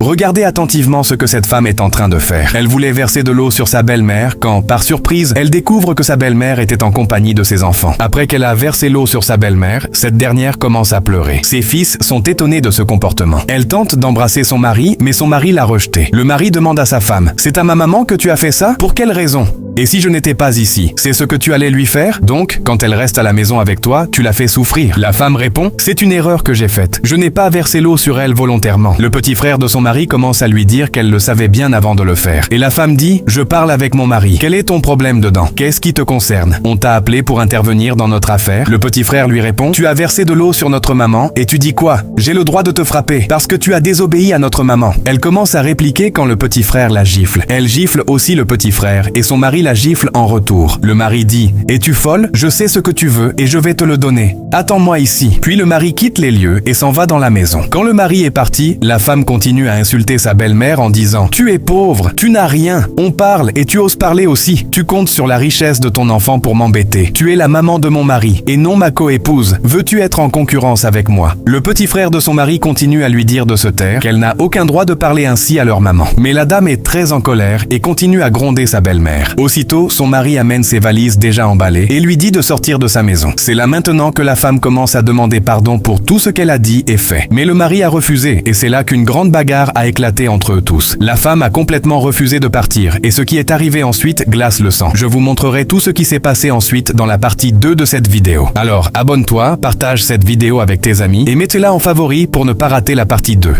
Regardez attentivement ce que cette femme est en train de faire. Elle voulait verser de l'eau sur sa belle-mère quand, par surprise, elle découvre que sa belle-mère était en compagnie de ses enfants. Après qu'elle a versé l'eau sur sa belle-mère, cette dernière commence à pleurer. Ses fils sont étonnés de ce comportement. Elle tente d'embrasser son mari, mais son mari l'a rejeté. Le mari demande à sa femme: « C'est à ma maman que tu as fait ça? Pour quelle raison ? Et si je n'étais pas ici, c'est ce que tu allais lui faire? Donc, quand elle reste à la maison avec toi, tu la fais souffrir. » La femme répond: « C'est une erreur que j'ai faite. Je n'ai pas versé l'eau sur elle volontairement. » Le petit frère de son mari commence à lui dire qu'elle le savait bien avant de le faire. Et la femme dit: « Je parle avec mon mari. Quel est ton problème dedans? Qu'est-ce qui te concerne? On t'a appelé pour intervenir dans notre affaire? » Le petit frère lui répond: « Tu as versé de l'eau sur notre maman et tu dis quoi? J'ai le droit de te frapper parce que tu as désobéi à notre maman. » Elle commence à répliquer quand le petit frère la gifle. Elle gifle aussi le petit frère et son mari la gifle en retour. Le mari dit: « Es-tu folle? Je sais ce que tu veux et je vais te le donner. Attends-moi ici. » Puis le mari quitte les lieux et s'en va dans la maison. Quand le mari est parti, la femme continue à insulter sa belle-mère en disant: « Tu es pauvre, tu n'as rien. On parle et tu oses parler aussi. Tu comptes sur la richesse de ton enfant pour m'embêter. Tu es la maman de mon mari et non ma coépouse. Veux-tu être en concurrence avec moi? » Le petit frère de son mari continue à lui dire de se taire, qu'elle n'a aucun droit de parler ainsi à leur maman. Mais la dame est très en colère et continue à gronder sa belle-mère. Aussitôt, son mari amène ses valises déjà emballées et lui dit de sortir de sa maison. C'est là maintenant que la femme commence à demander pardon pour tout ce qu'elle a dit et fait. Mais le mari a refusé et c'est là qu'une grande bagarre a éclaté entre eux tous. La femme a complètement refusé de partir et ce qui est arrivé ensuite glace le sang. Je vous montrerai tout ce qui s'est passé ensuite dans la partie 2 de cette vidéo. Alors, abonne-toi, partage cette vidéo avec tes amis et mets-la en favori pour ne pas rater la partie 2.